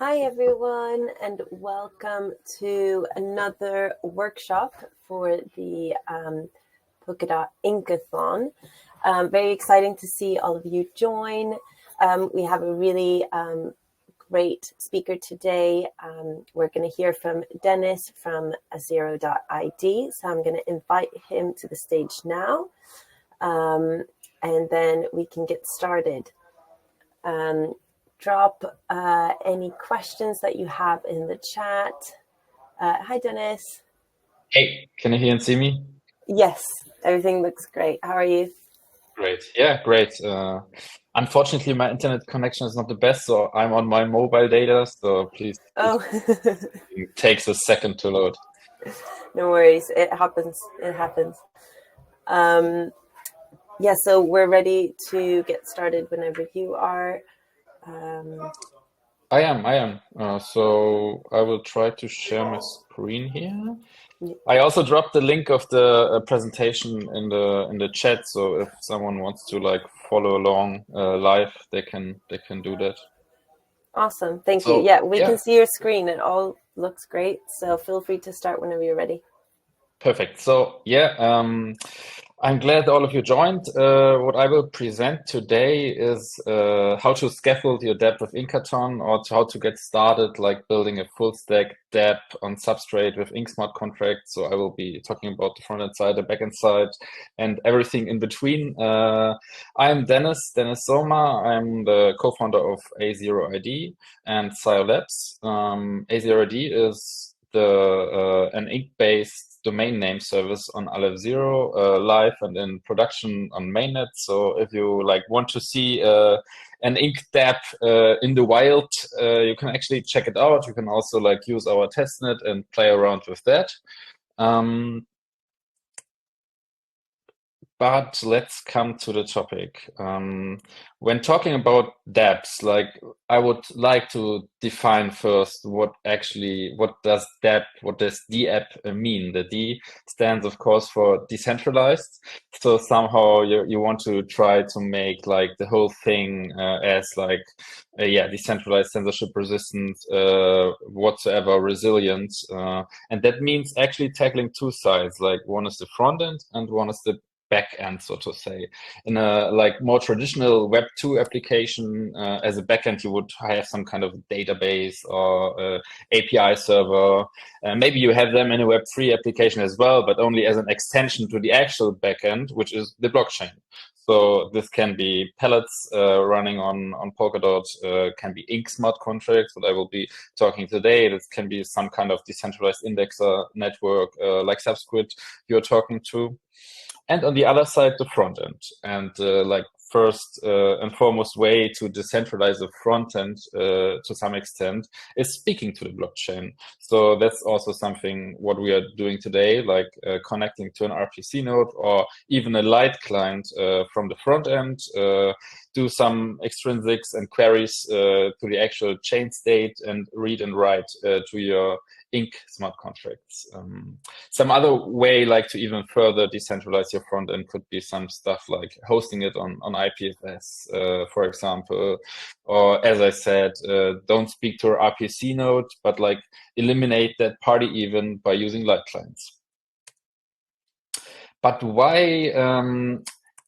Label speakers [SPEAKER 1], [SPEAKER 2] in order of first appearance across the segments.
[SPEAKER 1] Hi everyone, and welcome to another workshop for the Polkadot Inkathon. Very exciting to see all of you join. We have a really great speaker today. We're going to hear from Dennis from AZERO.ID. So I'm going to invite him to the stage now, and then we can get started. Drop any questions that you have in the chat. Hi, Dennis.
[SPEAKER 2] Hey, can you hear and see me?
[SPEAKER 1] Yes, everything looks great. How are you?
[SPEAKER 2] Great. Yeah, great. Unfortunately, my internet connection is not the best, so I'm on my mobile data. So please,
[SPEAKER 1] Oh,
[SPEAKER 2] it takes a second to load.
[SPEAKER 1] no worries. It happens. It happens. Yeah, so we're ready to get started whenever you are.
[SPEAKER 2] I am. So I will try to share my screen here. I also dropped the link of the presentation in the chat. So if someone wants to like follow along live, they can do that.
[SPEAKER 1] Awesome. Thank you.
[SPEAKER 2] So
[SPEAKER 1] Yeah, we can see your screen. It all looks great. So feel free to start whenever you're ready.
[SPEAKER 2] Perfect. So yeah, I'm glad all of you joined. What I will present today is how to scaffold your dApp with Inkathon, or how to get started like building a full stack dApp on Substrate with Ink smart contracts. So I will be talking about the front end side, the back end side, and everything in between. I'm Dennis Zoma. I'm the co-founder of AZERO.ID and SIO Labs. AZERO.ID is an ink-based domain name service on AZERO live and in production on mainnet. So if you like want to see an ink dApp in the wild, you can actually check it out. You can also like use our testnet and play around with that. But let's come to the topic. When talking about dApps, like I would like to define first what does dApp mean? The D stands, of course, for decentralized. So somehow you want to try to make like the whole thing as like, decentralized, censorship resistant, whatsoever, resilient. And that means actually tackling two sides. Like one is the front end and one is the back end, so to say. In a like more traditional Web 2 application, as a backend, you would have some kind of database or API server. Maybe you have them in a Web 3 application as well, but only as an extension to the actual backend, which is the blockchain. So this can be pellets running on Polkadot, can be Ink smart contracts, what I will be talking today. This can be some kind of decentralized indexer network like Subscript you're talking to. And on the other side, the front end. And like first and foremost way to decentralize the front end to some extent is speaking to the blockchain. So that's also something what we are doing today, like connecting to an RPC node or even a light client from the front end, do some extrinsics and queries to the actual chain state and read and write to your Ink smart contracts. Some other way, like to even further decentralize your front end, could be some stuff like hosting it on IPFS, for example, or as I said, don't speak to our RPC node, but like eliminate that party even by using light clients. But why?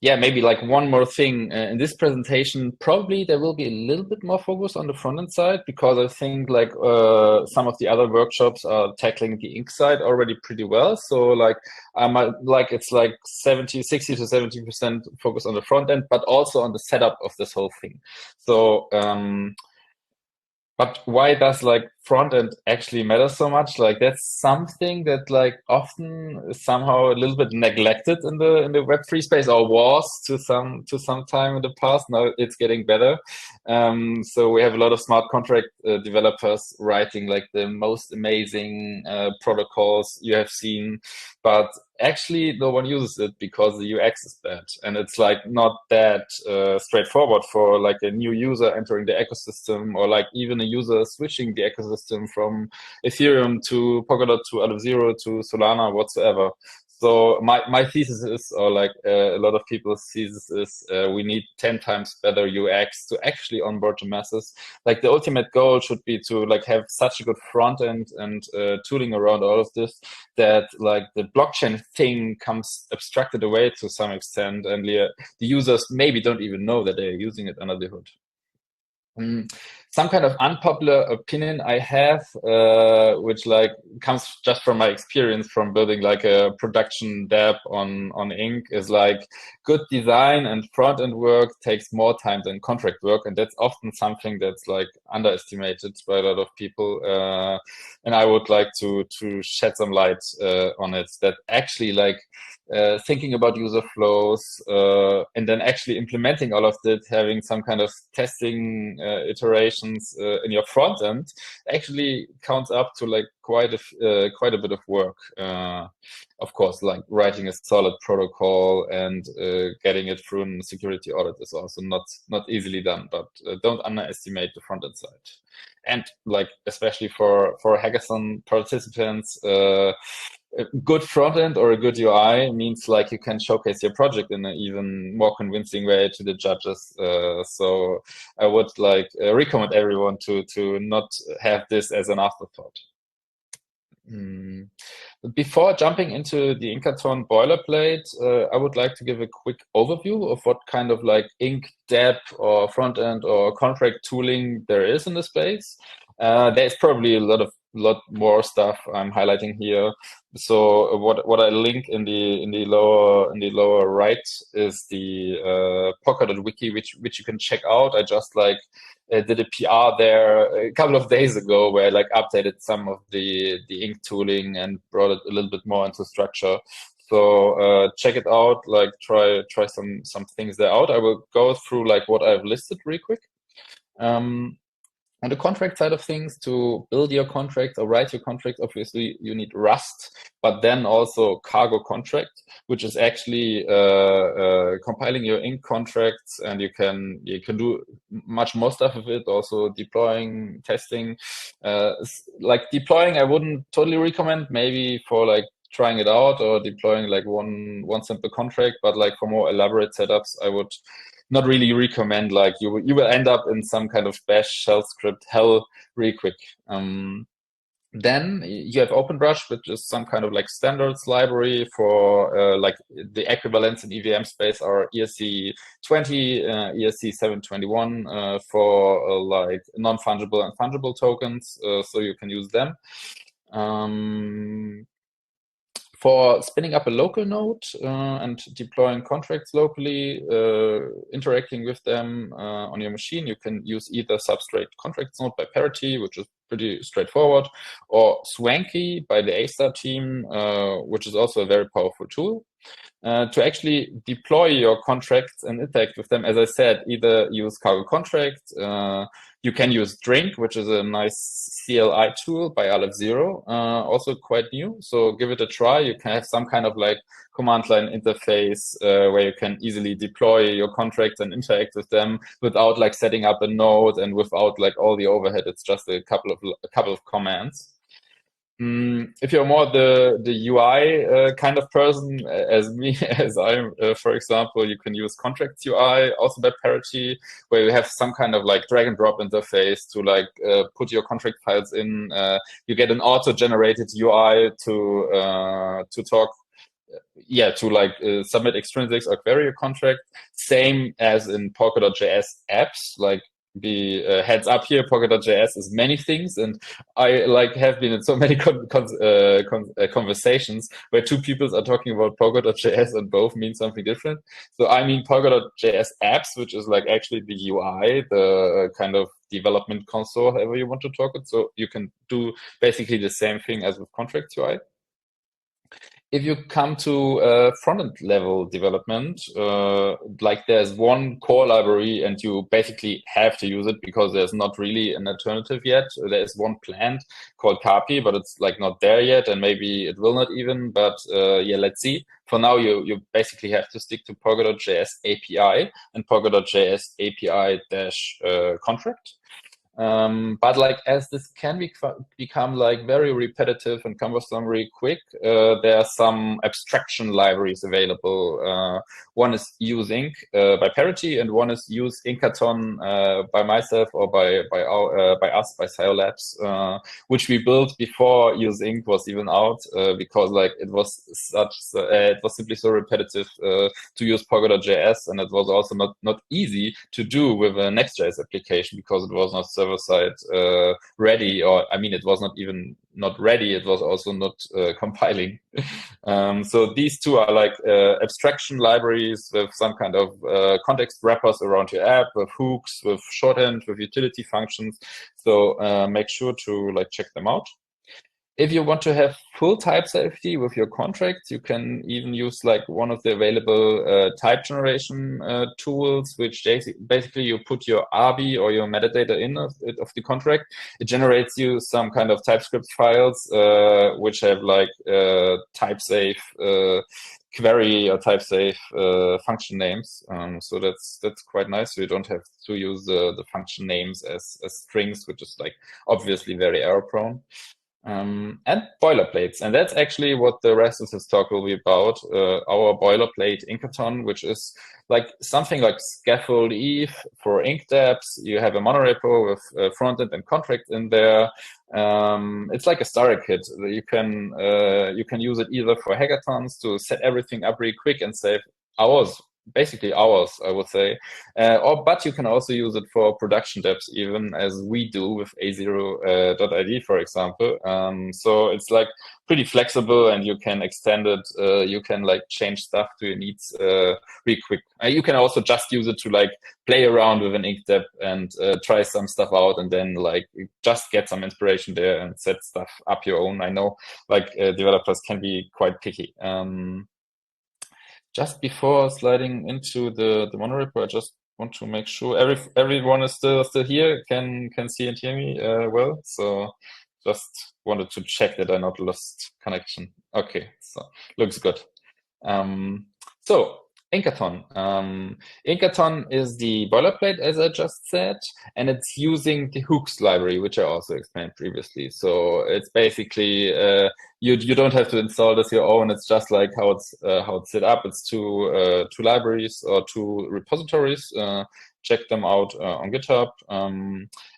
[SPEAKER 2] Maybe like one more thing in this presentation, probably there will be a little bit more focus on the front end side, because I think like some of the other workshops are tackling the ink side already pretty well. So like it's like 60 to 70% focus on the front end, but also on the setup of this whole thing. So but why does like front end actually matter so much? Like that's something that like often is somehow a little bit neglected in the Web3 space, or was to some time in the past. Now it's getting better. So we have a lot of smart contract developers writing like the most amazing protocols you have seen, but actually no one uses it because the UX is bad, and it's like not that straightforward for like a new user entering the ecosystem, or like even a user switching the ecosystem from Ethereum to Polkadot to AZERO to Solana whatsoever. So my thesis is, or like a lot of people's thesis is, we need 10 times better UX to actually onboard the masses. Like the ultimate goal should be to like have such a good front end and tooling around all of this that like the blockchain thing comes abstracted away to some extent, and the users maybe don't even know that they're using it under the hood. Some kind of unpopular opinion I have, which like comes just from my experience from building like a production dApp on Ink, is like good design and front end work takes more time than contract work, and that's often something that's like underestimated by a lot of people. And I would like to shed some light on it. That actually like thinking about user flows and then actually implementing all of that, having some kind of testing iterations in your front end, actually counts up to like quite a bit of work. Of course, like writing a solid protocol and getting it through a security audit is also not easily done. But don't underestimate the front end side. And like especially for hackathon participants, a good front end or a good UI means like you can showcase your project in an even more convincing way to the judges. So I would like recommend everyone to not have this as an afterthought. Before jumping into the Inkathon boilerplate, I would like to give a quick overview of what kind of like Ink dApp or front end or contract tooling there is in the space. There's probably a lot more stuff I'm highlighting here. So what I link in the lower right is the Polkadot wiki, which you can check out. I just like did a PR there a couple of days ago where I like updated some of the Ink tooling and brought it a little bit more into structure. So check it out, like try some things there out. I will go through like what I've listed real quick. On the contract side of things, to build your contract or write your contract, obviously you need Rust, but then also Cargo contract, which is actually compiling your Ink contracts, and you can do much more stuff with it. Also deploying, testing. Like deploying, I wouldn't totally recommend. Maybe for like trying it out or deploying like one simple contract, but like for more elaborate setups, I would not really recommend. Like you will end up in some kind of bash shell script hell really quick. Then you have OpenBrush, which is some kind of like standards library for like the equivalents in EVM space are ERC20, ERC721 for like non-fungible and fungible tokens, so you can use them. For spinning up a local node and deploying contracts locally, interacting with them on your machine, you can use either Substrate Contracts Node by Parity, which is pretty straightforward, or Swanky by the A-Star team, which is also a very powerful tool. To actually deploy your contracts and interact with them, as I said, either use Cargo Contract, you can use Drink, which is a nice CLI tool by AlepZero, also quite new. So give it a try. You can have some kind of like command line interface where you can easily deploy your contracts and interact with them without like setting up a node and without like all the overhead. It's just a couple of commands. If you're more the UI kind of person, as me, as I'm, for example, you can use Contracts UI, also by Parity, where you have some kind of like drag and drop interface to like put your contract files in. You get an auto-generated UI to talk. Yeah, to like submit extrinsics or query a contract. Same as in Polkadot.js apps, like be heads up here, Polkadot.js is many things, and I like have been in so many conversations where two people are talking about Polkadot.js and both mean something different. So I mean Polkadot.js apps, which is like actually the UI, the kind of development console, however you want to talk it. So you can do basically the same thing as with Contracts UI. If you come to front-end level development, like there's one core library and you basically have to use it because there's not really an alternative yet. There is one planned called Capi, but it's like not there yet, and maybe it will not even, but yeah, let's see. For now, you basically have to stick to Polkadot.js API and Polkadot.js API-contract. But like as this can become like very repetitive and cumbersome very quick, there are some abstraction libraries available. One is UseInk by Parity, and one is UseInkathon by myself or by us by Labs, which we built before UseInk was even out, because like it was simply so repetitive to use Polkadot.js, and it was also not easy to do with a Next.js application because it was not server-side ready, or I mean, it was not ready. It was also not compiling. So these two are like abstraction libraries with some kind of context wrappers around your app, with hooks, with shorthand, with utility functions. So make sure to like check them out. If you want to have full type safety with your contracts, you can even use like one of the available type generation tools, which basically you put your RB or your metadata in of the contract. It generates you some kind of TypeScript files, which have like type safe query or type safe function names. So that's quite nice. So you don't have to use the function names as strings, which is like obviously very error prone. And boilerplates. And that's actually what the rest of this talk will be about. Our boilerplate Inkathon, which is like something like Scaffold Eve for ink dApps. You have a monorepo with frontend and contract in there. It's like a starter kit. You can use it either for hackathons to set everything up really quick and save hours, basically hours, I would say. But you can also use it for production dApps, even as we do with AZERO.ID, for example. So it's like pretty flexible, and you can extend it. You can like change stuff to your needs really quick. You can also just use it to like play around with an ink dApp and try some stuff out, and then like just get some inspiration there and set stuff up your own. I know like developers can be quite picky. Just before sliding into the monorepo, I just want to make sure everyone is still here, can see and hear me well. So just wanted to check that I not lost connection. Okay, so looks good. So Inkathon. Inkathon is the boilerplate, as I just said, and it's using the hooks library, which I also explained previously. So it's basically you don't have to install this your own. It's just like how it's set up. It's two libraries or two repositories. Check them out on GitHub.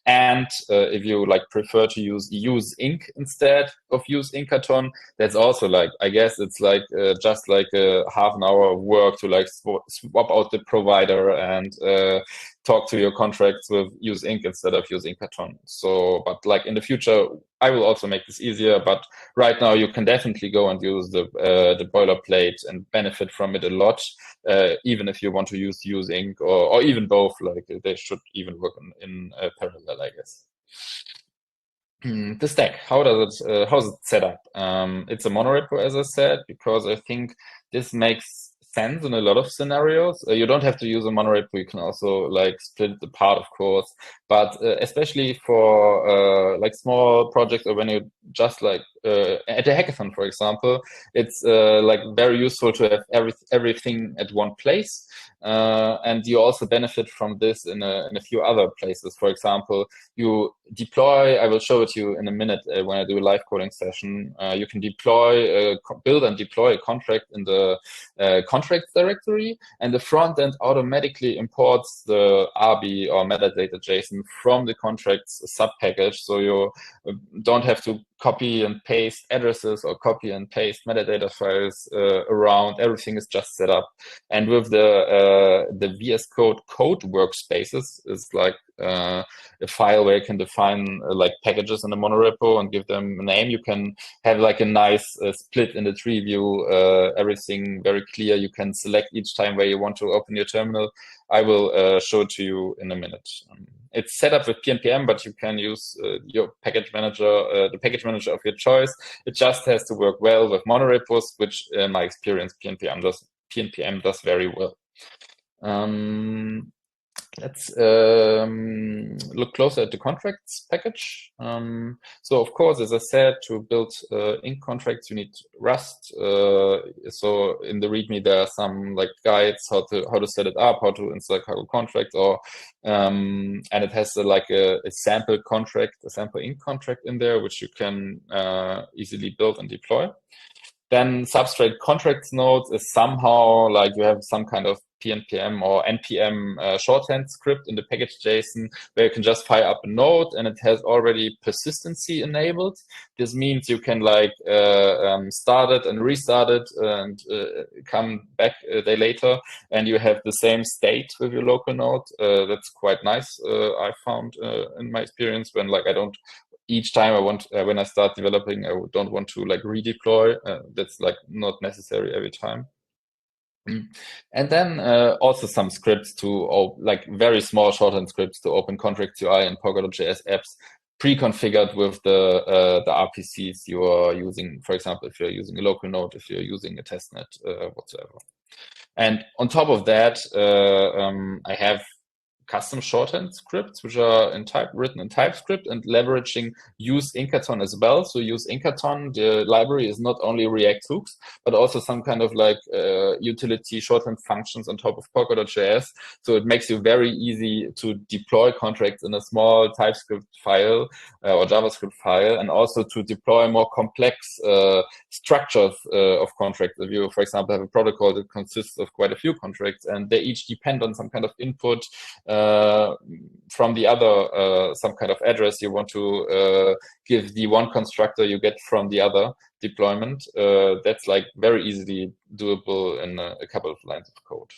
[SPEAKER 2] And if you like prefer to use UseInk instead of UseInkathon, that's also like, I guess it's like just like a half an hour of work to like swap out the provider and talk to your contracts with UseInk instead of UseInkathon. So, but like in the future, I will also make this easier. But right now, you can definitely go and use the boilerplate and benefit from it a lot, even if you want to use UseInk or even both. Like they should even work in parallel, I guess. The stack, how's it set up? It's a monorepo, as I said, because I think this makes sense in a lot of scenarios. You don't have to use a monorepo. You can also like split it apart, of course, but especially for like small projects, or when you just like at a hackathon, for example, it's like very useful to have everything at one place. And you also benefit from this in a few other places. For example, you deploy, I will show it to you in a minute when I do a live coding session. You can build and deploy a contract in the contracts directory, and the front end automatically imports the RB or metadata JSON from the contracts subpackage. So you don't have to copy and paste addresses or copy and paste metadata files around. Everything is just set up. And with the VS Code workspaces, is like a file where you can define like packages in the monorepo and give them a name. You can have like a nice split in the tree view, everything very clear. You can select each time where you want to open your terminal. I will show it to you in a minute. It's set up with PNPM, but you can use your package manager, the package manager of your choice. It just has to work well with monorepos, which in my experience, PNPM does very well. let's look closer at the contracts package. So of course, as I said, to build ink contracts, you need Rust. So in the README, there are some like guides how to set it up, how to install cargo contracts, or and it has a sample contract, a sample ink contract in there, which you can easily build and deploy. Then substrate contracts nodes is somehow like you have some kind of PNPM or NPM shorthand script in the package JSON where you can just fire up a node and it has already persistency enabled. This means you can start it and restart it and come back a day later and you have the same state with your local node. That's quite nice. I found in my experience when I don't each time I want when I start developing, I don't want to redeploy. That's not necessary every time. And then also some scripts to very small shorthand scripts to open Contracts UI and Polkadot.js apps pre-configured with the RPCs you are using. For example, if you're using a local node, if you're using a testnet, whatsoever. And on top of that, I have custom shorthand scripts, which are written in TypeScript and leveraging UseInkathon as well. So UseInkathon, the library, is not only React hooks, but also some kind of utility shorthand functions on top of Polkadot.js. So it makes you very easy to deploy contracts in a small TypeScript file or JavaScript file, and also to deploy more complex structures of contracts. If you, for example, have a protocol that consists of quite a few contracts and they each depend on some kind of input from the other, some kind of address you want to give the one constructor you get from the other deployment, that's very easily doable in a couple of lines of code.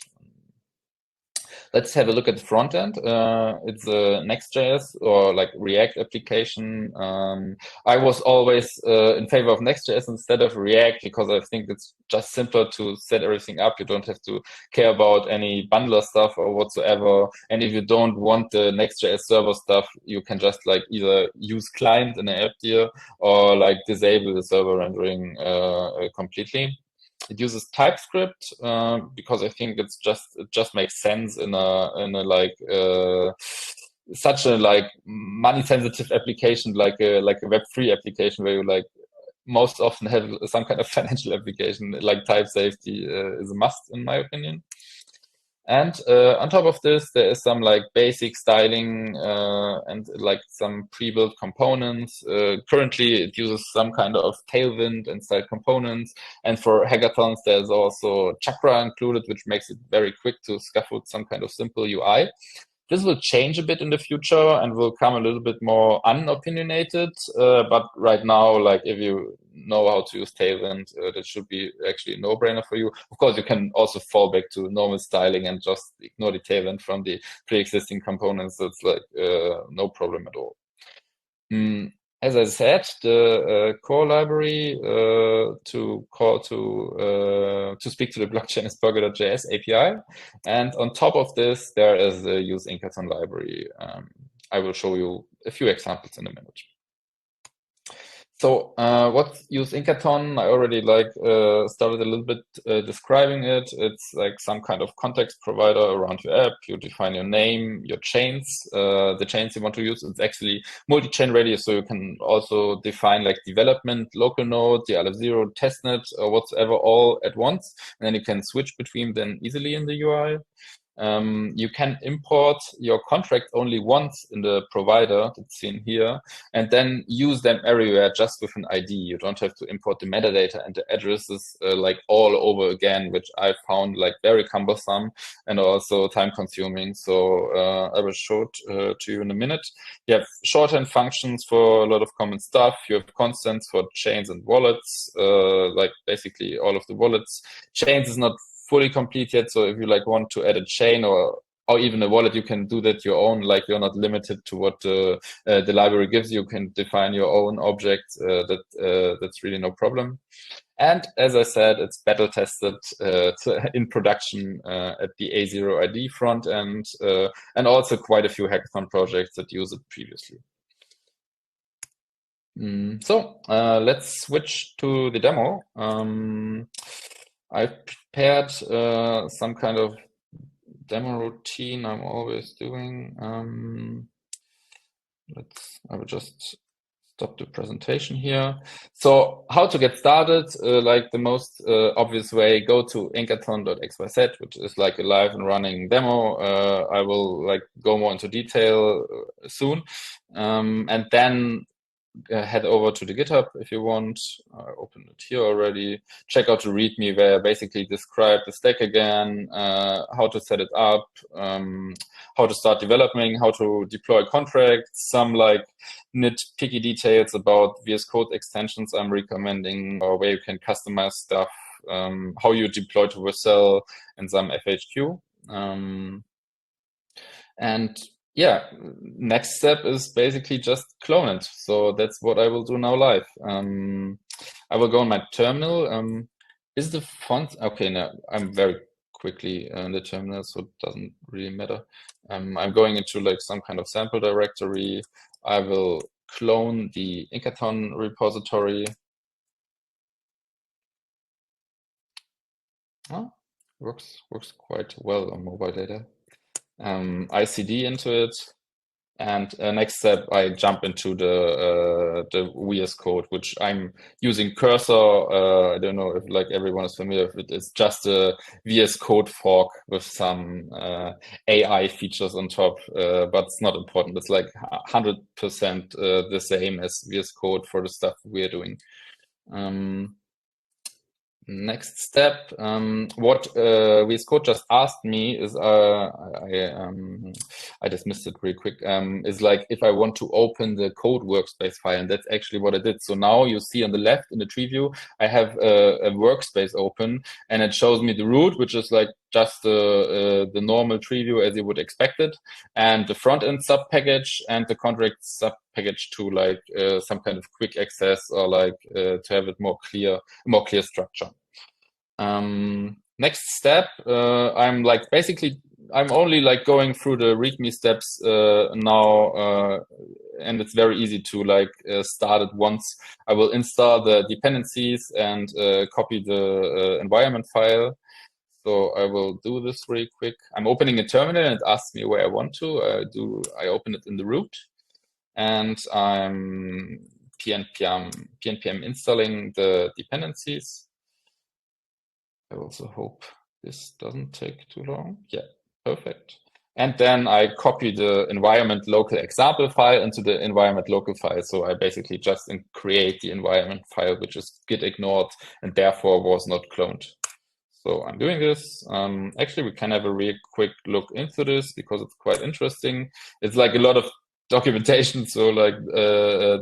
[SPEAKER 2] Let's have a look at the front end. It's a Next.js or React application. I was always in favor of Next.js instead of React because I think it's just simpler to set everything up. You don't have to care about any bundler stuff or whatsoever. And if you don't want the Next.js server stuff, you can just either use client in an app tier or disable the server rendering completely. It uses TypeScript because I think it just makes sense in a such a money sensitive application like a Web3 application where you most often have some kind of financial application. Type safety is a must in my opinion. And on top of this, there is some basic styling and some pre-built components. Currently, it uses some kind of Tailwind and style components. And for hackathons, there's also Chakra included, which makes it very quick to scaffold some kind of simple UI. This will change a bit in the future and will come a little bit more unopinionated. But right now, if you know how to use Tailwind, that should be actually a no-brainer for you. Of course, you can also fall back to normal styling and just ignore the Tailwind from the pre-existing components. That's no problem at all. As I said, the core library to speak to the blockchain is Polkadot.js API, and on top of this, there is the UseInkathon library. I will show you a few examples in a minute. So what's UseInkathon? I already started a little bit describing it. It's some kind of context provider around your app. You define your name, your chains, the chains you want to use. It's actually multi-chain ready, so you can also define development, local node, the AZERO, testnet, or whatsoever all at once, and then you can switch between them easily in the UI. You can import your contract only once in the provider that's seen here, and then use them everywhere just with an ID. You don't have to import the metadata and the addresses all over again, which I found very cumbersome and also time consuming. So I will show it to you in a minute. You have shorthand functions for a lot of common stuff. You have constants for chains and wallets, basically all of the wallets. Chains is not fully complete yet, so if you want to add a chain or even a wallet, you can do that your own. You're not limited to what the library gives you. You can define your own objects. That's really no problem. And as I said, it's battle tested in production at the AZERO.ID front end, and also quite a few hackathon projects that use it previously. So let's switch to the demo. I prepared some kind of demo routine I'm always doing. I will just stop the presentation here. So how to get started, like the most obvious way, go to inkathon.xyz, which is like a live and running demo. I will like go more into detail soon. And then head over to the GitHub if you want. I opened it here already. Check out the README where I basically describe the stack again, how to set it up, how to start developing, how to deploy contracts, some like nitpicky details about VS Code extensions I'm recommending, or where you can customize stuff, how you deploy to Vercel, and some FAQ. And yeah, next step is basically just clone it. So that's what I will do now live. I will go on my terminal. Is the font okay? Now I'm very quickly in the terminal, so it doesn't really matter. I'm going into like some kind of sample directory. I will clone the Inkathon repository. Oh, works quite well on mobile data. ICD into it. And next step, I jump into the VS Code, which I'm using Cursor. I don't know if like everyone is familiar with it. It's just a VS Code fork with some AI features on top, but it's not important. It's like 100% the same as VS Code for the stuff we're doing. Next step, what VS Code just asked me is, I dismissed it real quick, is like if I want to open the code workspace file, and that's actually what I did. So now you see on the left in the tree view, I have a workspace open, and it shows me the root, which is like just the normal tree view as you would expect it, and the front end sub package and the contract sub package to like some kind of quick access, or like to have it more clear structure. Next step, I'm like basically I'm only like going through the README steps now, and it's very easy to like start it once. I will install the dependencies and copy the environment file. So I will do this really quick. I'm opening a terminal and it asks me where I want to. I open it in the root, and I'm pnpm installing the dependencies. I also hope this doesn't take too long. Yeah, perfect. And then I copy the environment local example file into the environment local file. So I basically just create the environment file, which is git ignored and therefore was not cloned. So I'm doing this. Actually, we can have a real quick look into this because it's quite interesting. It's like a lot of documentation, so like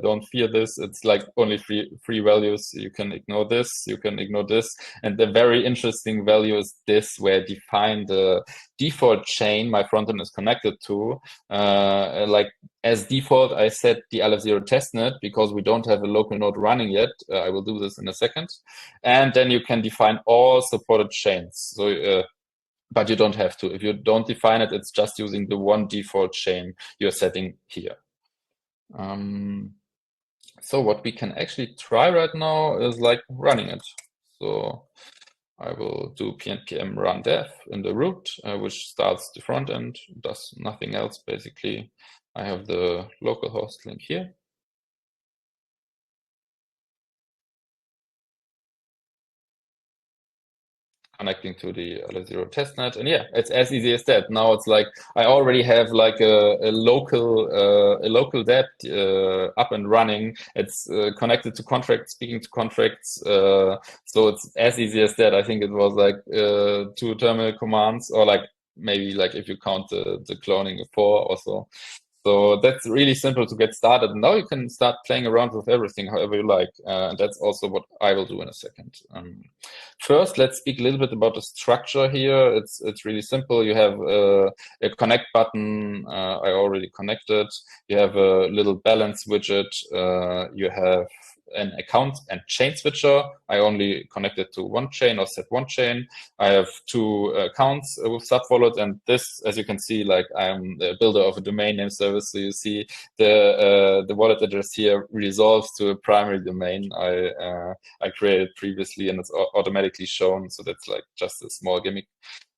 [SPEAKER 2] don't fear this. It's like only three values. You can ignore this, you can ignore this, and the very interesting value is this, where I define the default chain my frontend is connected to. Like as default, I set the LF0 testnet because we don't have a local node running yet. I will do this in a second, and then you can define all supported chains. So but you don't have to. If you don't define it, it's just using the one default chain you're setting here. So what we can actually try right now is like running it. So I will do pnpm run dev in the root, which starts the front end, does nothing else basically. I have the localhost link here. Connecting to the LF0 testnet, and yeah, it's as easy as that. Now it's like I already have like a local dApp up and running. It's connected to contracts, speaking to contracts. So it's as easy as that. I think it was like 2 terminal commands, or like maybe like if you count the cloning 4 or so. So that's really simple to get started. Now you can start playing around with everything however you like. And that's also what I will do in a second. First, let's speak a little bit about the structure here. It's really simple. You have a connect button. I already connected. You have a little balance widget. You have an account and chain switcher. I only connected to one chain or set one chain. I have 2 accounts with subwallet, and this, as you can see, like I'm the builder of a domain name service. So you see the wallet address here resolves to a primary domain I created previously, and it's automatically shown. So that's like just a small gimmick,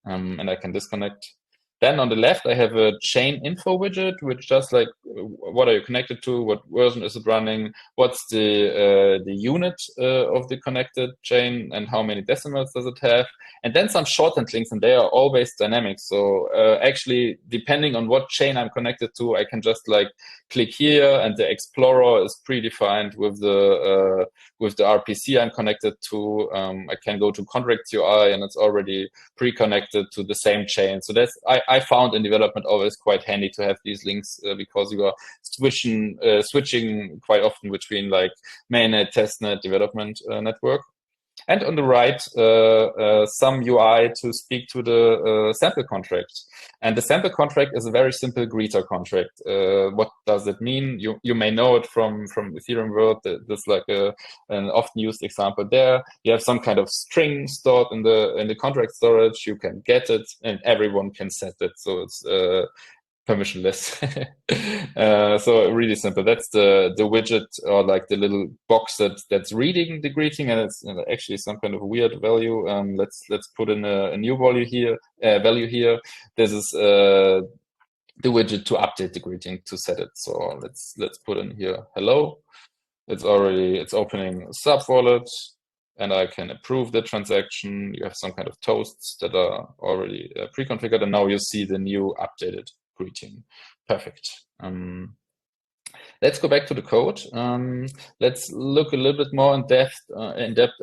[SPEAKER 2] and I can disconnect. Then on the left, I have a chain info widget, which just like, what are you connected to? What version is it running? What's the unit of the connected chain, and how many decimals does it have? And then some shorthand links, and they are always dynamic. So actually, depending on what chain I'm connected to, I can just like click here, and the Explorer is predefined with the RPC I'm connected to. I can go to contract UI, and it's already pre-connected to the same chain. So that's I found in development always quite handy to have these links because you are switching quite often between like mainnet, testnet, development network. And on the right, some UI to speak to the sample contract. And the sample contract is a very simple greeter contract. What does it mean? You may know it from Ethereum world. There's like an often used example there. You have some kind of string stored in the contract storage. You can get it, and everyone can set it. So it's permissionless. So really simple. That's the widget, or like the little box that's reading the greeting, and it's actually some kind of weird value. Let's put in a new value here. This is the widget to update the greeting, to set it. So let's put in here hello. It's opening a sub wallet, and I can approve the transaction. You have some kind of toasts that are already pre-configured, and now you see the new updated greeting. Perfect. Let's go back to the code. Let's look a little bit more in depth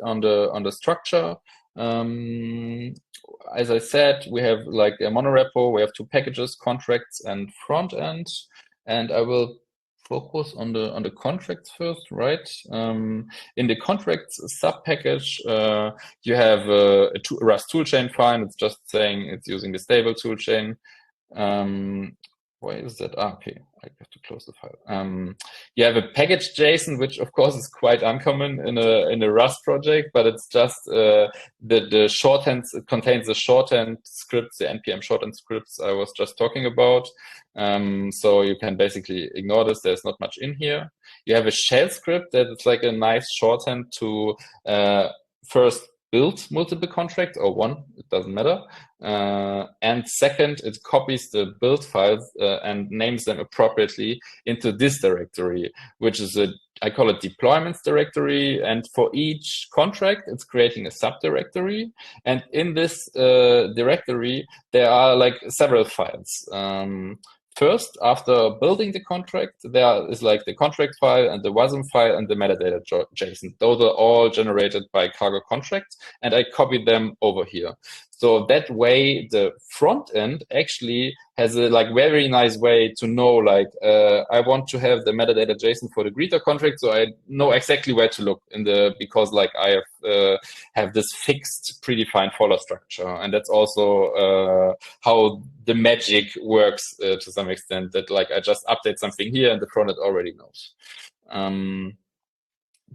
[SPEAKER 2] on the structure. As I said, we have like a monorepo. We have two packages, contracts and front end, and I will focus on the contracts first, right? In the contracts sub package, you have a Rust toolchain file. It's just saying it's using the stable toolchain. Why is that? Okay, I have to close the file. You have a package JSON, which of course is quite uncommon in a Rust project, but it's just the shorthand. It contains the shorthand scripts, the npm shorthand scripts I was just talking about. So you can basically ignore this. There's not much in here. You have a shell script that is like a nice shorthand to first build multiple contracts, or one, it doesn't matter. And second, it copies the build files and names them appropriately into this directory, which is I call it deployments directory. And for each contract, it's creating a subdirectory. And in this directory, there are like several files. First, after building the contract, there is like the contract file and the WASM file and the metadata JSON. Those are all generated by Cargo contracts, and I copied them over here. So that way, the front end actually has a like very nice way to know, like, I want to have the metadata JSON for the greeter contract, so I know exactly where to look because like I have this fixed predefined follow structure, and that's also how the magic works to some extent. That like I just update something here, and the front end already knows.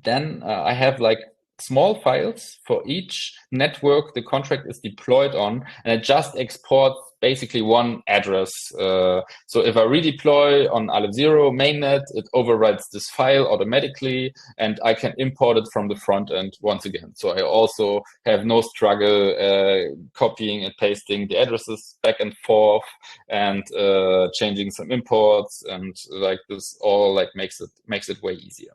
[SPEAKER 2] Then I have like small files for each network the contract is deployed on, and it just exports basically one address. So if I redeploy on ALEV0 mainnet, it overwrites this file automatically, and I can import it from the front end once again. So I also have no struggle copying and pasting the addresses back and forth, and changing some imports, and like this all like makes it way easier.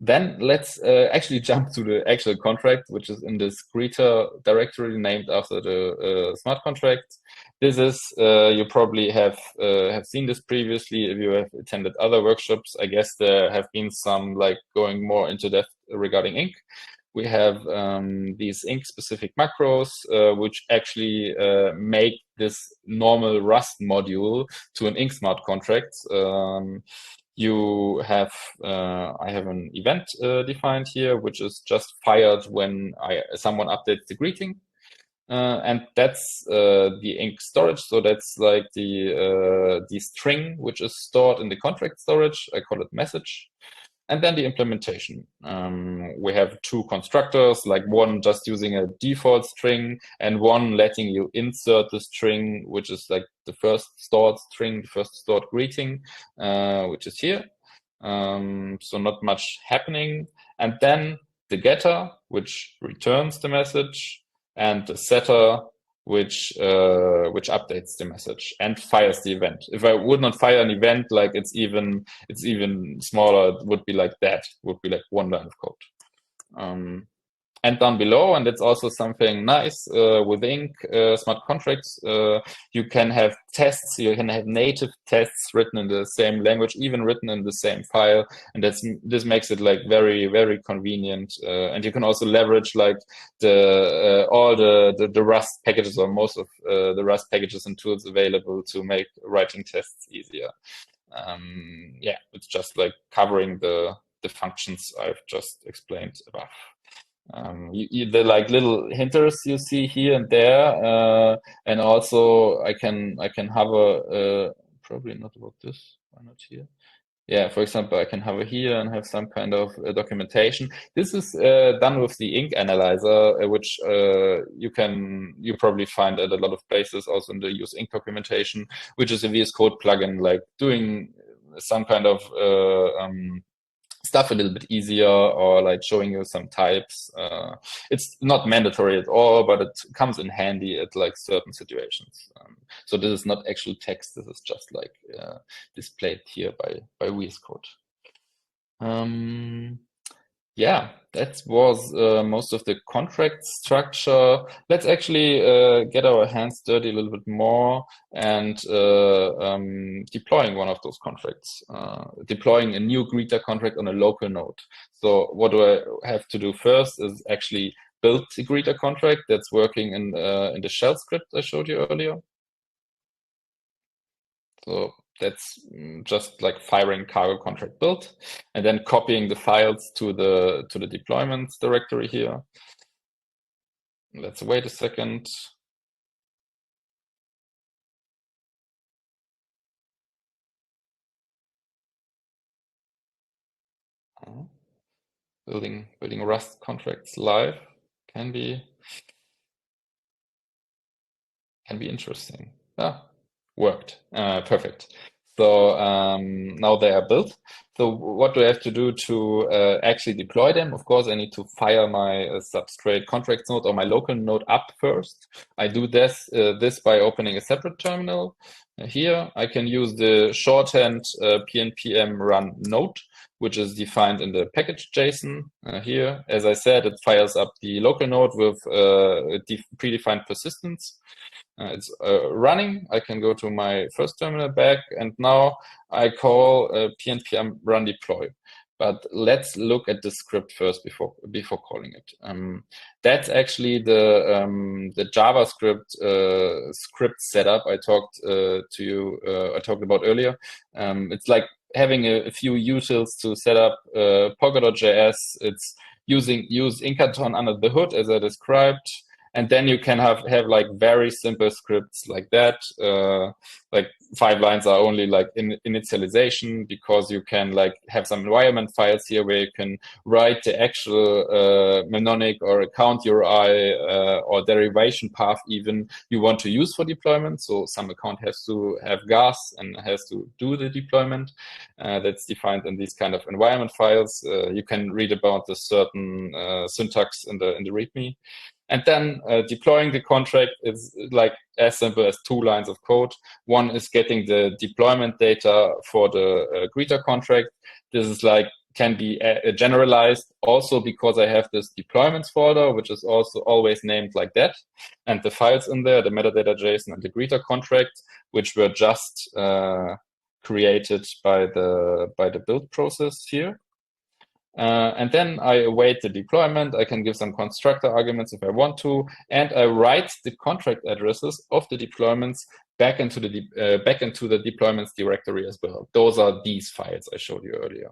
[SPEAKER 2] Then let's actually jump to the actual contract, which is in this greeter directory named after the smart contract. This is, you probably have seen this previously if you have attended other workshops. I guess there have been some like going more into depth regarding Ink. We have these Ink specific macros, which actually make this normal Rust module to an Ink smart contract. You have, I have an event defined here, which is just fired when someone updates the greeting. And that's the Ink storage. So that's like the string, which is stored in the contract storage. I call it message. And then the implementation. We have two constructors, like one just using a default string, and one letting you insert the string, which is like the first stored string, the first stored greeting, which is here. So not much happening. And then the getter, which returns the message, and the setter, which updates the message and fires the event. If I would not fire an event, like it's even smaller, it would be like that. It would be like one line of code. And down below, and it's also something nice with Ink smart contracts, you can have tests, you can have native tests written in the same language, even written in the same file, and this makes it like very, very convenient. And you can also leverage like all the Rust packages, or most of the Rust packages and tools available to make writing tests easier. Yeah, it's just like covering the functions I've just explained above. The like little hinters you see here and there, and also I can hover, probably not about this, why not here? Yeah, for example, I can hover here and have some kind of documentation. This is done with the Ink Analyzer, which you probably find at a lot of places, also in the Use Ink documentation, which is a VS Code plugin, like doing some kind of stuff a little bit easier, or like showing you some types. It's not mandatory at all, but it comes in handy at like certain situations. So this is not actual text. This is just like displayed here by VS Code. Yeah, that was most of the contract structure. Let's actually get our hands dirty a little bit more and deploying one of those contracts, deploying a new greeter contract on a local node. So what do I have to do first is actually build the greeter contract that's working in the shell script I showed you earlier. So that's just like firing cargo contract build, and then copying the files to the deployments directory here. Let's wait a second. Building Rust contracts live can be interesting. Worked. Perfect. So now they are built. So what do I have to do to actually deploy them? Of course, I need to fire my substrate contracts node or my local node up first. I do this by opening a separate terminal. Here, I can use the shorthand pnpm run node, which is defined in the package JSON. Here, as I said, it fires up the local node with predefined persistence. It's running. I can go to my first terminal back, and now I call pnpm run deploy. But let's look at the script first before calling it. That's actually the JavaScript script setup I talked I talked about earlier. It's like having a few utils to set up Polkadot.js. It's using UseInkathon under the hood, as I described. And then you can have like very simple scripts like that. Like 5 lines are only like initialization, because you can like have some environment files here where you can write the actual mnemonic or account URI or derivation path even you want to use for deployment. So some account has to have gas and has to do the deployment. That's defined in these kind of environment files. You can read about the certain syntax in the README. And then deploying the contract is like as simple as 2 lines of code. One is getting the deployment data for the greeter contract. This is like can be generalized also because I have this deployments folder, which is also always named like that. And the files in there, the metadata JSON and the greeter contract, which were just created by the build process here. And then I await the deployment. I can give some constructor arguments if I want to, and I write the contract addresses of the deployments back into the deployments directory as well. Those are these files I showed you earlier.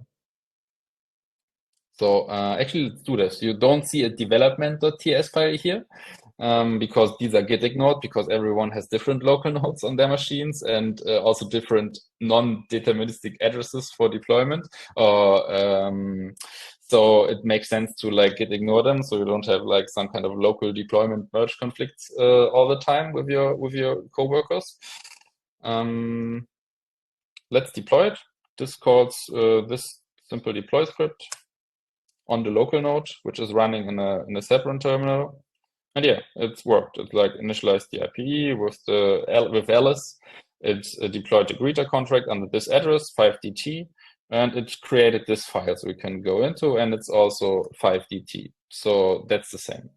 [SPEAKER 2] So actually, let's do this. You don't see a development.ts file here. Because these are git ignored, because everyone has different local nodes on their machines and also different non-deterministic addresses for deployment. So it makes sense to like git ignore them, so you don't have like some kind of local deployment merge conflicts all the time with your coworkers. Let's deploy it. This calls this simple deploy script on the local node, which is running in a separate terminal. And yeah, it's worked. It like initialized the IPE with Alice. It deployed the greeter contract under this address 5DT, and it created this file so we can go into, and it's also 5DT. So that's the same.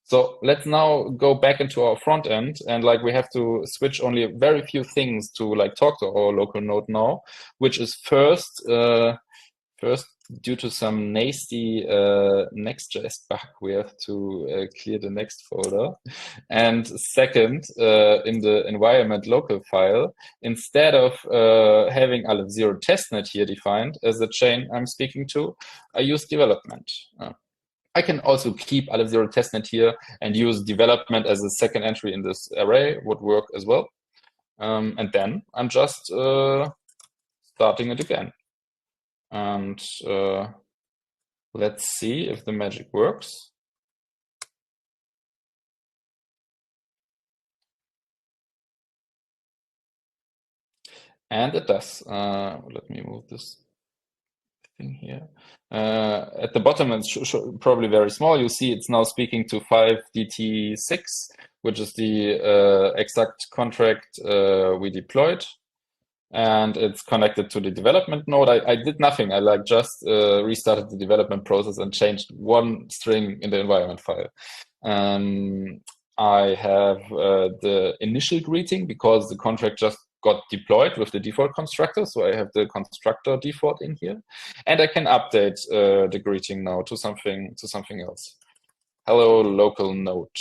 [SPEAKER 2] So let's now go back into our front end, and like we have to switch only very few things to like talk to our local node now, which is first, due to some nasty Next.js bug, we have to clear the next folder. And second, in the environment local file, instead of having ALEF0 testnet here defined as the chain I'm speaking to, I use development. I can also keep ALEF0 testnet here and use development as a second entry in this array, would work as well. And then I'm just starting it again. And let's see if the magic works. And it does. Let me move this thing here. At the bottom, it's probably very small. You see it's now speaking to 5DT6, which is the exact contract we deployed. And it's connected to the development node. I did nothing. I like just restarted the development process and changed one string in the environment file. I have the initial greeting because the contract just got deployed with the default constructor. So I have the constructor default in here, and I can update the greeting now to something else. Hello, local node.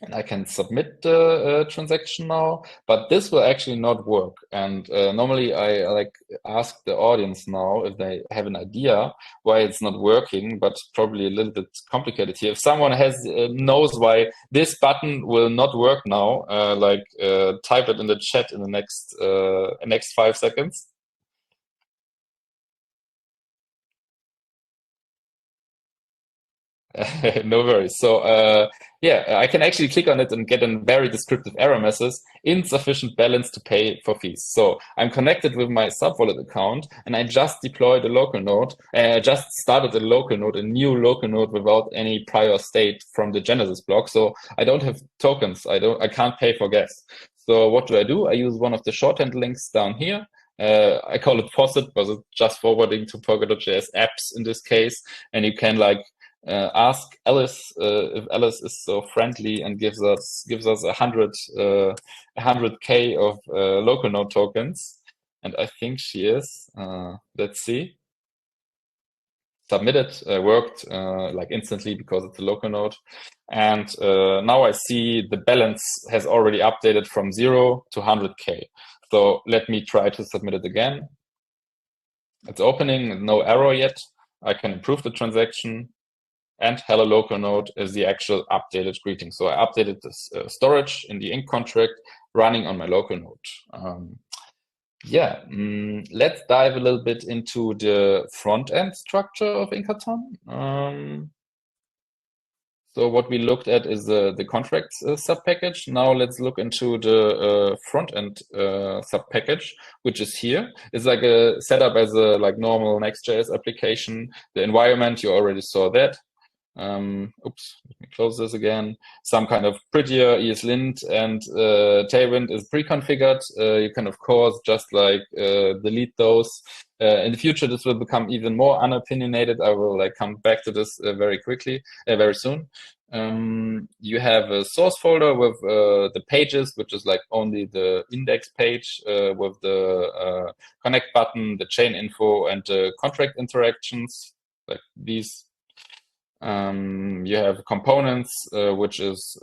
[SPEAKER 2] And I can submit the transaction now, but this will actually not work. And normally I like ask the audience now if they have an idea why it's not working, but probably a little bit complicated here. If someone knows why this button will not work now, type it in the chat in the next 5 seconds. No worries. So yeah, I can actually click on it and get a very descriptive error message: insufficient balance to pay for fees. So I'm connected with my subwallet account, and I just deployed a local node. Just started a local node, a new local node without any prior state from the Genesis block. So I don't have tokens. I can't pay for gas. So what do? I use one of the shorthand links down here. I call it faucet, but it's just forwarding to Polkadot.js apps in this case, and you can like ask Alice if Alice is so friendly and gives us 100K of local node tokens, and I think she is. Let's see. Submitted, worked like instantly because it's a local node, and now I see the balance has already updated from 0 to 100K. So let me try to submit it again. It's opening, no error yet. I can approve the transaction. And hello local node is the actual updated greeting. So I updated this storage in the Inc contract running on my local node. Let's dive a little bit into the front end structure of Inkathon. So what we looked at is the contracts subpackage. Now let's look into the front end subpackage, which is here. It's like a setup as a normal Next.js application. The environment, you already saw that. Oops, let me close this again. Some kind of prettier ESLint and Tailwind is pre-configured. You can, of course, just delete those. In the future, this will become even more unopinionated. I will come back to this very soon. You have a source folder with the pages, which is only the index page with the connect button, the chain info, and the contract interactions, like these. You have components, which is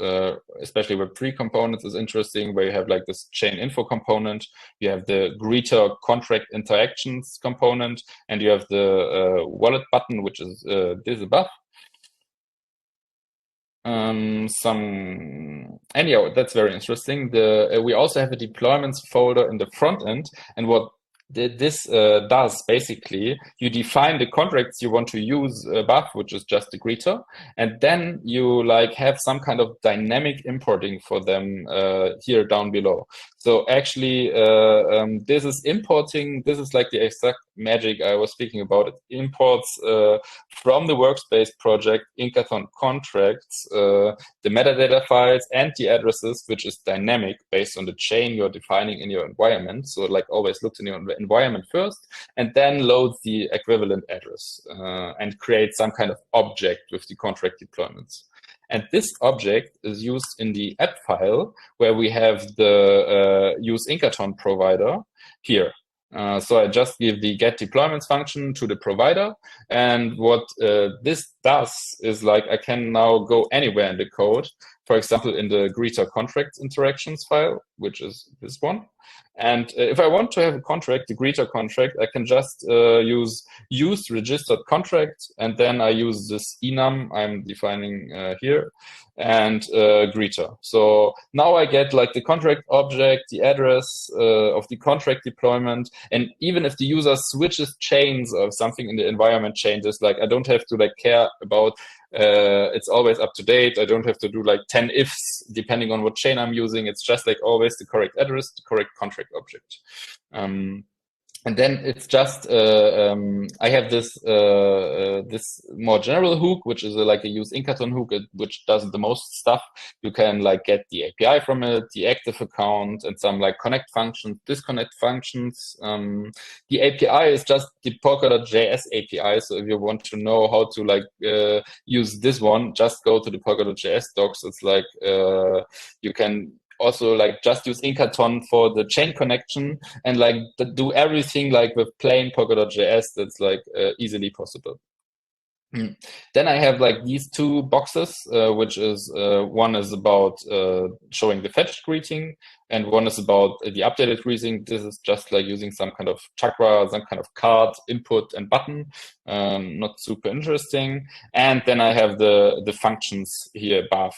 [SPEAKER 2] especially with pre-components is interesting, where you have this chain info component, you have the greeter contract interactions component, and you have the wallet button, which is this above. Anyhow, that's very interesting. We also have a deployments folder in the front end, and what this does basically, you define the contracts you want to use above, which is just the greeter, and then you have some kind of dynamic importing for them here down below. So actually, this is importing. This is the magic I was speaking about. It imports from the workspace project Inkathon contracts the metadata files and the addresses, which is dynamic based on the chain you're defining in your environment. So like always looks in your environment first and then loads the equivalent address and creates some kind of object with the contract deployments. And this object is used in the app file where we have the UseInkathon provider here. So I just give the get deployments function to the provider. And what this does is like I can now go anywhere in the code, for example, in the greeter contracts interactions file, which is this one. And if I want to have a contract, the greeter contract, I can just use registered contract, and then I use this enum I'm defining here, and greeter. So now I get like the contract object, the address of the contract deployment, and even if the user switches chains or something in the environment changes, like I don't have to like care about it's always up to date. I don't have to do like 10 ifs depending on what chain I'm using. It's just like always the correct address, the correct contract object. And then it's just I have this this more general hook, which is like a UseInkathon hook, which does the most stuff. You can like get the API from it, the active account, and some like connect functions, disconnect functions. The API is just the Polkadot.js API. So if you want to know how to like use this one, just go to the Polkadot.js docs. It's like you can also like just use Inkathon for the chain connection and like do everything like with plain Polkadot.js. That's like easily possible. Then I have like these two boxes, which is one is about showing the fetched greeting, and one is about the updated greeting. This is just like using some kind of chakra, some kind of card input and button, not super interesting. And then I have the functions here above,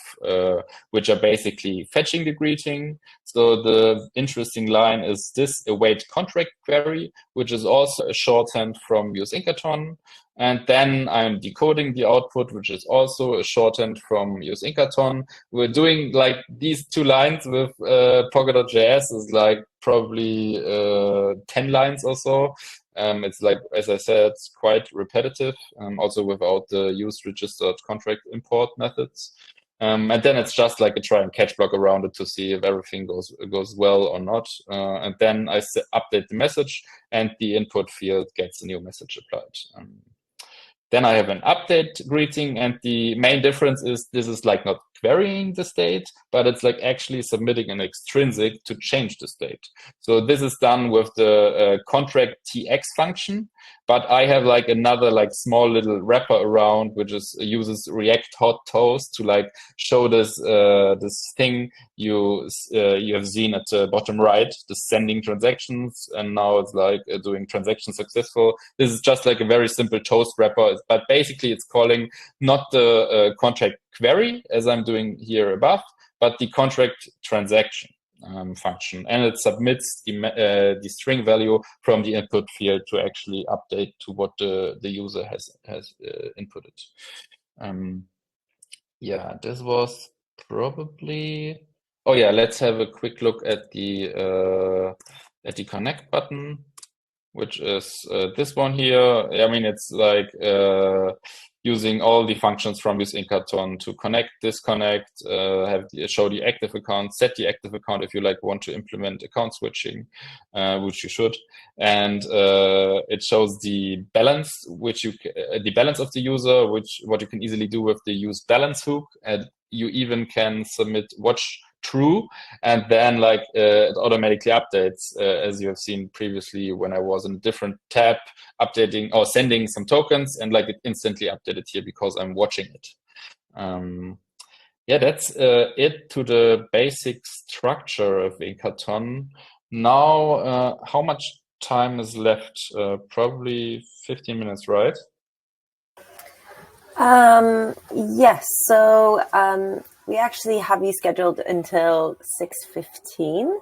[SPEAKER 2] which are basically fetching the greeting. So the interesting line is this await contract query, which is also a shorthand from UseInkathon. And then I'm decoding the output, which is also a shorthand from UseInkathon. We're doing like these two lines with Polkadot.js is like probably 10 lines or so. It's like, as I said, it's quite repetitive, also without the use registered contract import methods. And then it's just like a try and catch block around it to see if everything goes well or not. And then I update the message and the input field gets a new message applied. Then I have an update greeting, and the main difference is this is like not querying the state, but it's like actually submitting an extrinsic to change the state. So this is done with the contract TX function, but I have like another like small little wrapper around, which is uses React hot toast to like show this this thing you have seen at the bottom right, the sending transactions, and now it's like doing transaction successful. This is just like a very simple toast wrapper, but basically it's calling not the contract query as I'm doing here above, but the contract transaction function, and it submits the string value from the input field to actually update to what the user has inputted. Yeah, this was probably. Oh yeah, let's have a quick look at the connect button, which is this one here. I mean, it's like using all the functions from UseInkathon to connect, disconnect, show the active account, set the active account if you like want to implement account switching, which you should, and it shows the balance, the balance of the user, what you can easily do with the use balance hook, and you even can submit watch true, and then like it automatically updates, as you have seen previously when I was in a different tab updating or sending some tokens, and like it instantly updated here because I'm watching it. Yeah, that's it to the basic structure of Inkathon. Now, how much time is left? Probably 15 minutes, right?
[SPEAKER 1] Yes. So we actually have you scheduled until 6:15.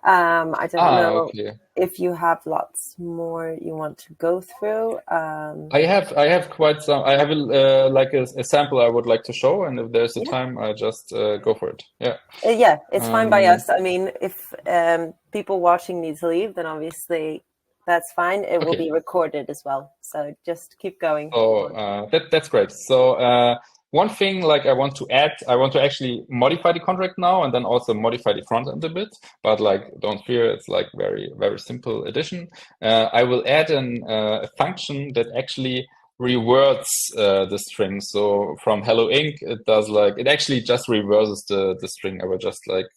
[SPEAKER 1] I don't know
[SPEAKER 2] okay.
[SPEAKER 1] if you have lots more you want to go through.
[SPEAKER 2] I have quite some. I have like a sample I would like to show, and if there's a time, I just go for it. Yeah.
[SPEAKER 1] Yeah, it's fine by us. I mean, if people watching need to leave, then obviously That's fine. It will
[SPEAKER 2] Okay.
[SPEAKER 1] be recorded as well. So just keep going.
[SPEAKER 2] So that's great. So one thing like I want to add, I want to actually modify the contract now and then also modify the front end a bit. But like, don't fear, it's like very, very simple addition. I will add a function that actually reverts the string. So from hello Inc, it does like, it actually just reverses the string. I will just like,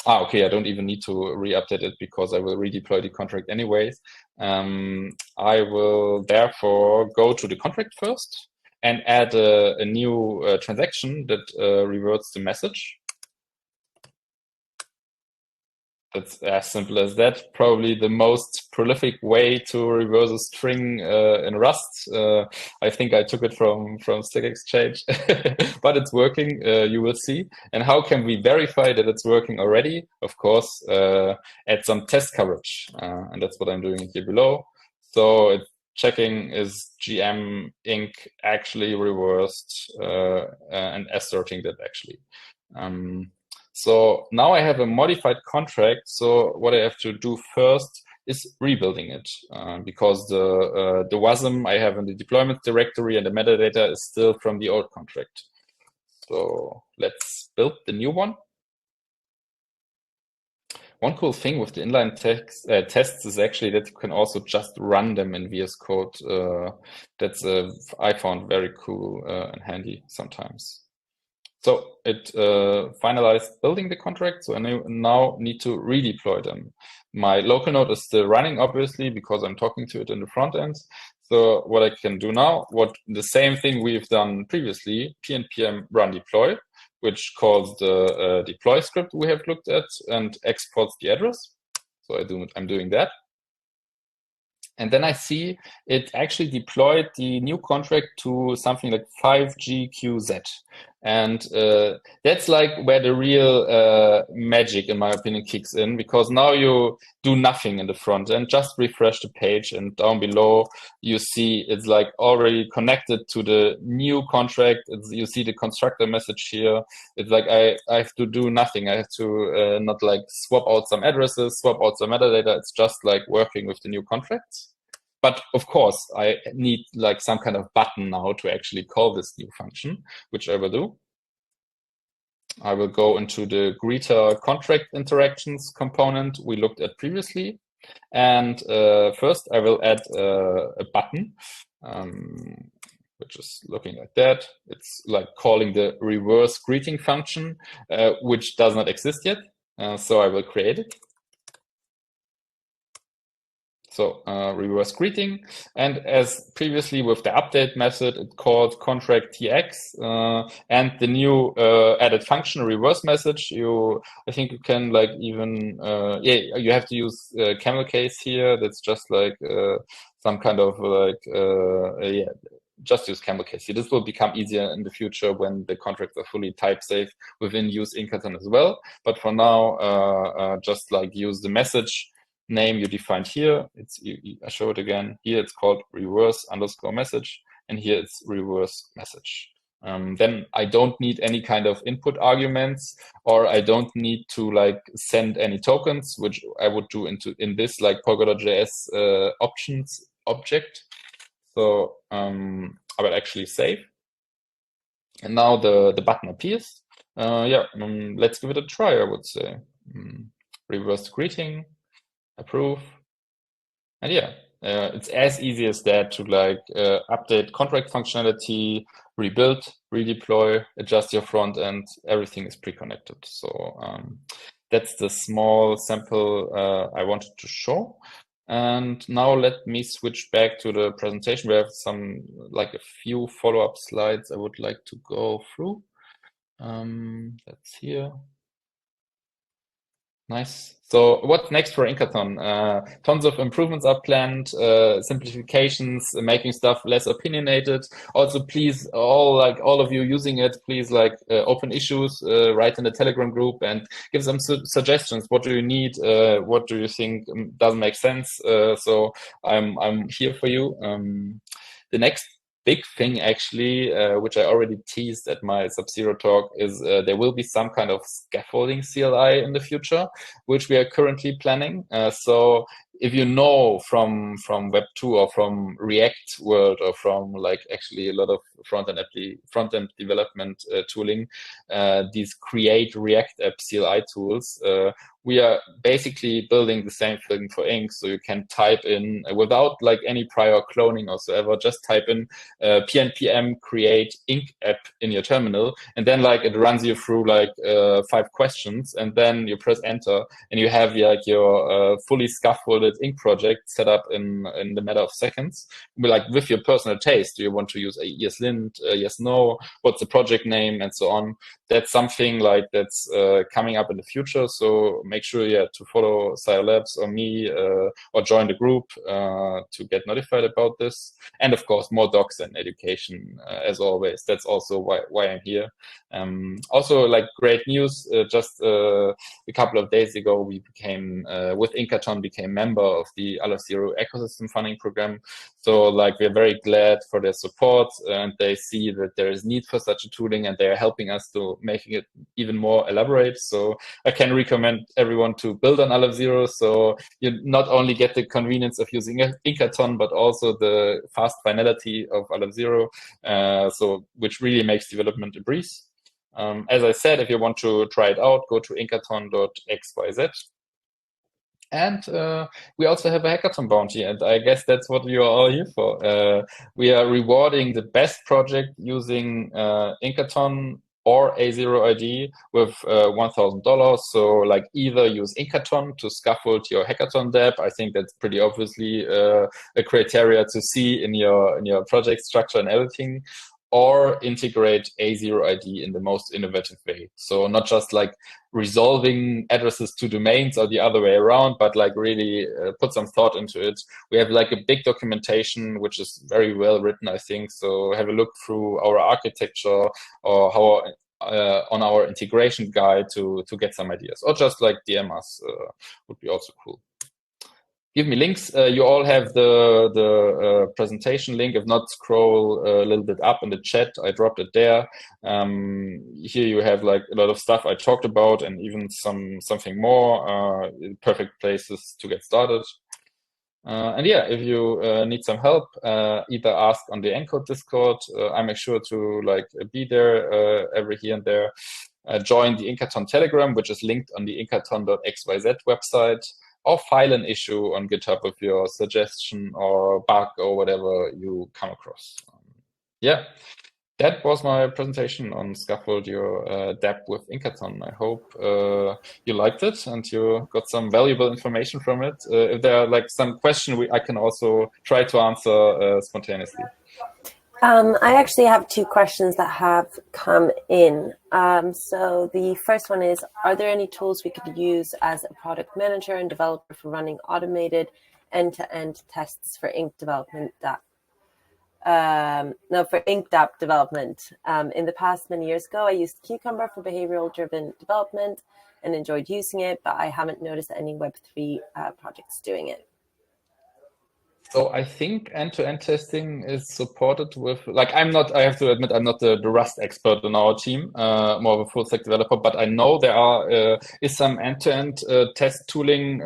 [SPEAKER 2] okay, I don't even need to re-update it because I will redeploy the contract anyways. I will therefore go to the contract first and add a new transaction that reverts the message. That's as simple as that. Probably the most prolific way to reverse a string in Rust. I think I took it from Stack Exchange, but it's working. You will see. And how can we verify that it's working already? Of course, add some test coverage, and that's what I'm doing here below. So it's checking is GM Inc. actually reversed and asserting that actually. So now I have a modified contract. So what I have to do first is rebuilding it because the WASM I have in the deployment directory and the metadata is still from the old contract. So let's build the new one. One cool thing with the inline tests is actually that you can also just run them in VS Code. That's I found very cool and handy sometimes. So it finalized building the contract, so I now need to redeploy them. My local node is still running, obviously, because I'm talking to it in the front end. So what I can do now, the same thing we've done previously, pnpm run deploy, which calls the deploy script we have looked at and exports the address. So I'm doing that. And then I see it actually deployed the new contract to something like 5GQZ. And that's like where the real magic, in my opinion, kicks in, because now you do nothing in the front end, just refresh the page, and down below you see it's like already connected to the new contract. You see the constructor message here. It's like I have to do nothing. I have to not like swap out some addresses, swap out some metadata. It's just like working with the new contracts. But of course, I need like some kind of button now to actually call this new function, which I will do. I will go into the greeter contract interactions component we looked at previously. And first, I will add a button, which is looking like that. It's like calling the reverse greeting function, which does not exist yet. So I will create it. So reverse greeting, and as previously with the update method, it called contract tx, and the new added function reverse message. I think you can like even you have to use camel case here. That's just like some kind of like just use camel case here. This will become easier in the future when the contracts are fully type safe within UseInkathon as well. But for now, just like use the message name you defined here. I show it again. Here it's called reverse underscore message, and here it's reverse message. Then I don't need any kind of input arguments, or I don't need to like send any tokens, which I would do in this like Polkadot.js options object. So I will actually save, and now the button appears. Let's give it a try. I would say reverse greeting. Approve, and it's as easy as that to like update contract functionality, rebuild, redeploy, adjust your front end. Everything is pre-connected. So that's the small sample I wanted to show. And now let me switch back to the presentation. We have a few follow-up slides I would like to go through. That's here. Nice. So what's next for Inkathon? Tons of improvements are planned, simplifications, making stuff less opinionated. Also, please, all of you using it, please open issues, write in the Telegram group and give some suggestions. What do you need? What do you think doesn't make sense? So I'm here for you. The next big thing actually, which I already teased at my Sub-Zero talk, is there will be some kind of scaffolding CLI in the future, which we are currently planning. So if you know from Web 2 or from React world or from like actually a lot of front-end development tooling, these create React app CLI tools, we are basically building the same thing for Ink. So you can type in without like any prior cloning whatsoever, just type in pnpm create Ink app in your terminal, and then like it runs you through like 5 questions, and then you press enter, and you have like your fully scaffolded Ink project set up in the matter of seconds, like with your personal taste. Do you want to use a ESLint? Yes, no. What's the project name, and so on. That's something like that's coming up in the future. So make sure to follow Labs or me or join the group to get notified about this. And of course, more docs and education as always. That's also why I'm here. Also, like great news, just a couple of days ago, we became, with Inkathon, became member of the AZERO ecosystem funding program. So like we're very glad for their support, and they see that there is need for such a tooling, and they are helping us to making it even more elaborate. So I can recommend everyone to build on AZERO. So you not only get the convenience of using Inkathon, but also the fast finality of AZERO, so which really makes development a breeze. As I said, if you want to try it out, go to inkathon.xyz. And we also have a hackathon bounty, and I guess that's what you are all here for. We are rewarding the best project using Inkathon or AZERO.ID with $1,000. So like either use Inkathon to scaffold your hackathon dApp. I think that's pretty obviously a criteria to see in your project structure and everything, or integrate AZERO.ID in the most innovative way. So not just like resolving addresses to domains or the other way around, but like really put some thought into it. We have like a big documentation, which is very well written, I think. So have a look through our architecture or how on our integration guide to get some ideas, or just like DM us would be also cool. Give me links. You all have the presentation link. If not, scroll a little bit up in the chat. I dropped it there. Here you have like a lot of stuff I talked about, and even something more. Perfect places to get started. And yeah, if you need some help, either ask on the Encode Discord. I make sure to like be there every here and there. Join the Inkathon Telegram, which is linked on the inkathon.xyz website, or file an issue on GitHub with your suggestion or bug or whatever you come across. Yeah, that was my presentation on Scaffold your dApp with Inkathon. I hope you liked it and you got some valuable information from it. If there are like some question, I can also try to answer spontaneously.
[SPEAKER 1] I actually have 2 questions that have come in. So the first one is, are there any tools we could use as a product manager and developer for running automated end-to-end tests for Ink development dApp? For Ink dApp development. In the past, many years ago, I used Cucumber for behavioral-driven development and enjoyed using it, but I haven't noticed any Web3 projects doing it.
[SPEAKER 2] So I think end-to-end testing is supported with, like, I have to admit, I'm not the Rust expert on our team, more of a full stack developer, but I know there is some end-to-end test tooling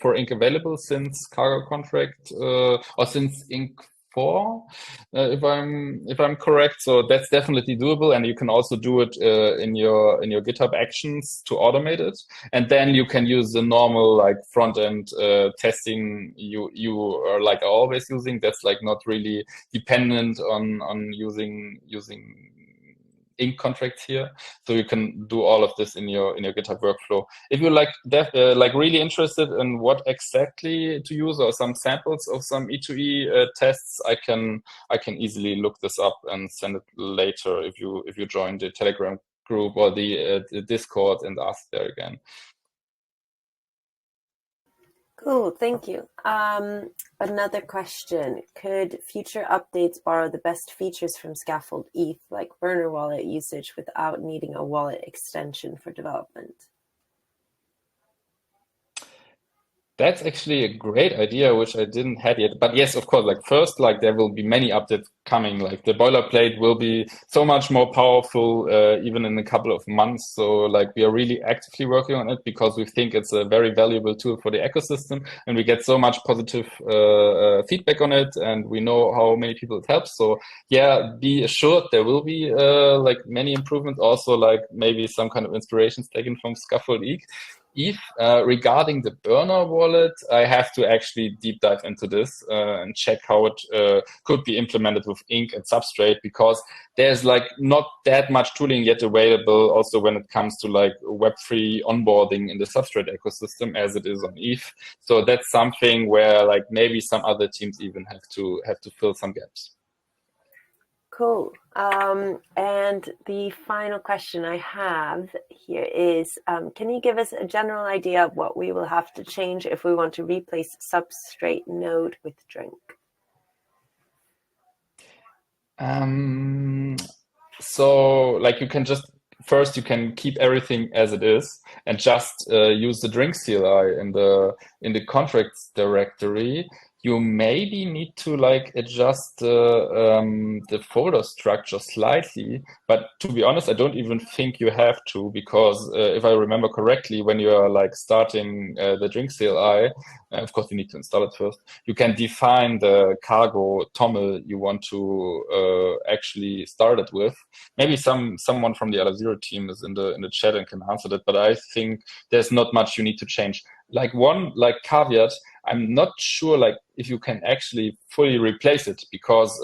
[SPEAKER 2] for Ink available since Cargo Contract or since Ink 4, if I'm correct. So that's definitely doable, and you can also do it in your GitHub Actions to automate it, and then you can use the normal like front end testing you are like always using. That's like not really dependent on using Ink contracts here, so you can do all of this in your GitHub workflow. If you're like really interested in what exactly to use or some samples of some E2E tests, I can easily look this up and send it later if you join the Telegram group or the Discord and ask there again.
[SPEAKER 1] Cool, thank you. Another question. Could future updates borrow the best features from Scaffold ETH, like burner wallet usage, without needing a wallet extension for development?
[SPEAKER 2] That's actually a great idea, which I didn't had yet. But yes, of course, like first, like there will be many updates coming. Like the boilerplate will be so much more powerful, even in a couple of months. So like we are really actively working on it because we think it's a very valuable tool for the ecosystem, and we get so much positive feedback on it, and we know how many people it helps. So yeah, be assured there will be like many improvements. Also, like maybe some kind of inspirations taken from Scaffold Eve. Regarding the burner wallet, I have to actually deep dive into this and check how it could be implemented with Ink and Substrate, because there's like not that much tooling yet available also when it comes to like Web3 onboarding in the Substrate ecosystem as it is on Eve. So that's something where like maybe some other teams even have to fill some gaps.
[SPEAKER 1] Cool. And the final question I have here is, can you give us a general idea of what we will have to change if we want to replace Substrate node with Drink?
[SPEAKER 2] So like you can just first you can keep everything as it is and just use the drink CLI in the contracts directory. You maybe need to like adjust the folder structure slightly, but to be honest, I don't even think you have to, because if I remember correctly, when you are like starting the drink CLI, of course you need to install it first. You can define the cargo toml you want to actually start it with. Maybe someone from the AZERO team is in the chat and can answer that, but I think there's not much you need to change. Like one like caveat, I'm not sure like if you can actually fully replace it, because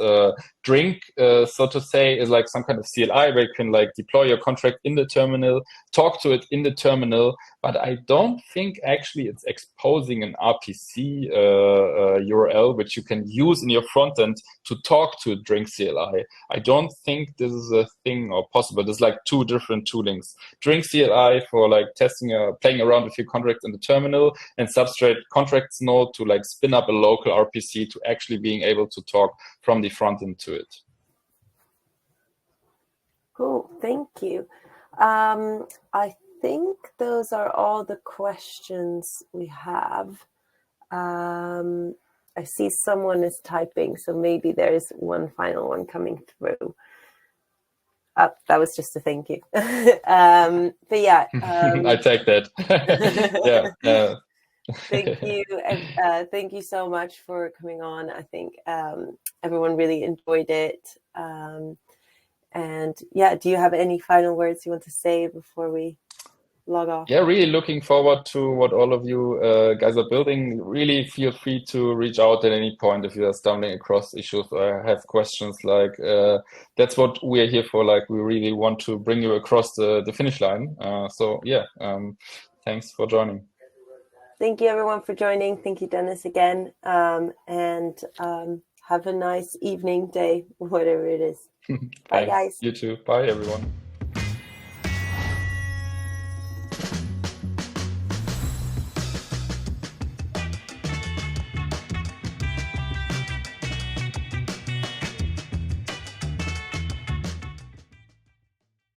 [SPEAKER 2] Drink, so to say, is like some kind of CLI where you can like deploy your contract in the terminal, talk to it in the terminal, but I don't think actually it's exposing an RPC URL which you can use in your front end to talk to Drink CLI. I don't think this is a thing or possible. There's like two different toolings. Drink CLI for like testing, playing around with your contract in the terminal, and Substrate contracts node to like spin up a local RPC to actually being able to talk from the front end to it.
[SPEAKER 1] Cool, thank you. I think those are all the questions we have. I see someone is typing, so maybe there's one final one coming through. That was just a thank you. But yeah.
[SPEAKER 2] I take that. Yeah.
[SPEAKER 1] Thank you. Thank you so much for coming on. I think everyone really enjoyed it. And yeah, do you have any final words you want to say before we log off?
[SPEAKER 2] Yeah, really looking forward to what all of you guys are building. Really feel free to reach out at any point if you are stumbling across issues or have questions. Like that's what we are here for. Like we really want to bring you across the finish line. So yeah, thanks for joining.
[SPEAKER 1] Thank you everyone for joining. Thank you, Dennis, again. And have a nice evening, day, whatever it is. Bye, guys.
[SPEAKER 2] You too. Bye, everyone.